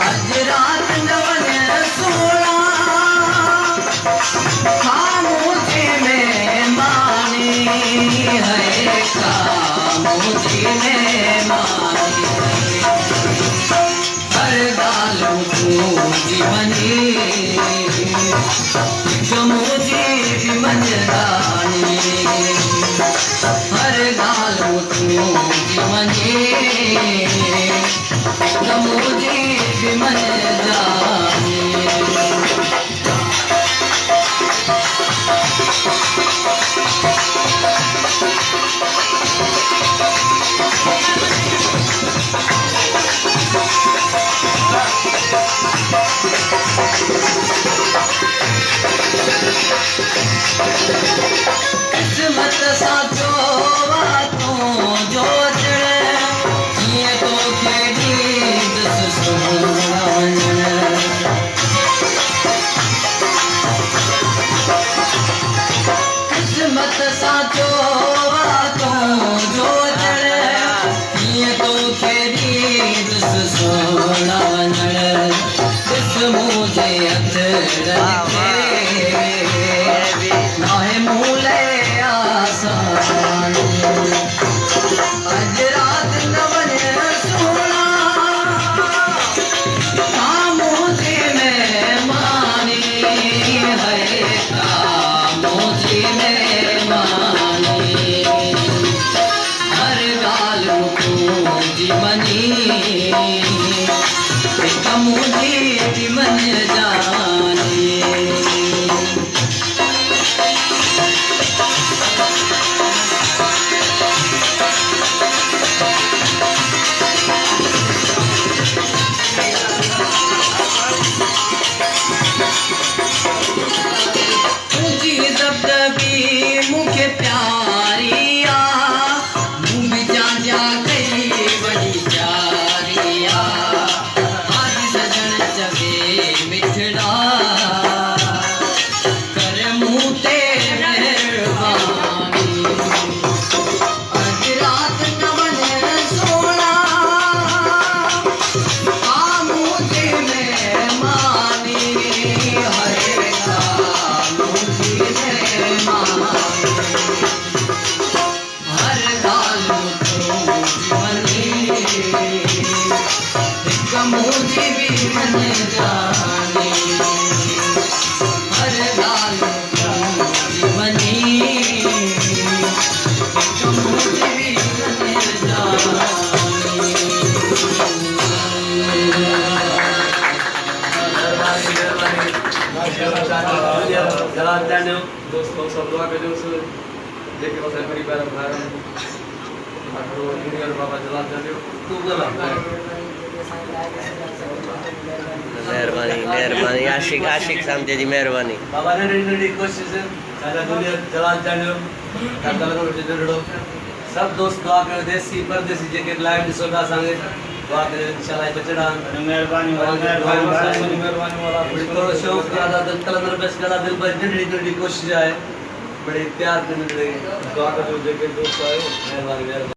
अज रात नवन सोना खामोशी में मानी है, खामोशी में मानी हर गालों को जीवनी मुझे भी मंजरानी हर गालों को जीवनी मुझे भी मंजरानी किस्मत साचो बातों जो चढ़े ये तो खेड़ी दस सोनान किस्मत साचो बातों जो चढ़े ये तो खेड़ी दस सोनान किस मुझे अथर नाहे मूले आसान अज रात नवन सोना खामोशी में मानी है, खामोशी में मानी हर गाल को जीवनी मुझे भी मन जानी मुखे प्यारिया मुँह जा जा गई बड़ी प्यारिया आज सजन चवे मिठड़ा कर मुँह ते मेहरबानी आज रात नवन सोना खामोशी में मानी हरे खामोशी में मानी हर गाल को जीवनी मुझे भी मन जानी हर गाल को जीवनी मुझे भी मन जानी दोस्तों सब दुआ कजो जेके असां परिवार भाइर अठो जूनियर बाबा जलाल जानियो तू गला मेहरबानी मेहरबानी आशिक आशिक समझे जी मेहरबानी बाबा ने नडी कोशिश सारा जूनियर जलाल जानियो तलरो जड़ो सब दोस्त दुआ कर देसी परदेसी जेके लाइव दिसोगा संगे दुआ करे इंशाल्लाह बचड़ा मेहरबानी वाला करो शौक करा कलंदर बेस करा दिल पर नडी कोशिश है बड़े प्यार करने दुआ कर जो जेके दोस्त आयो मेहरबानी।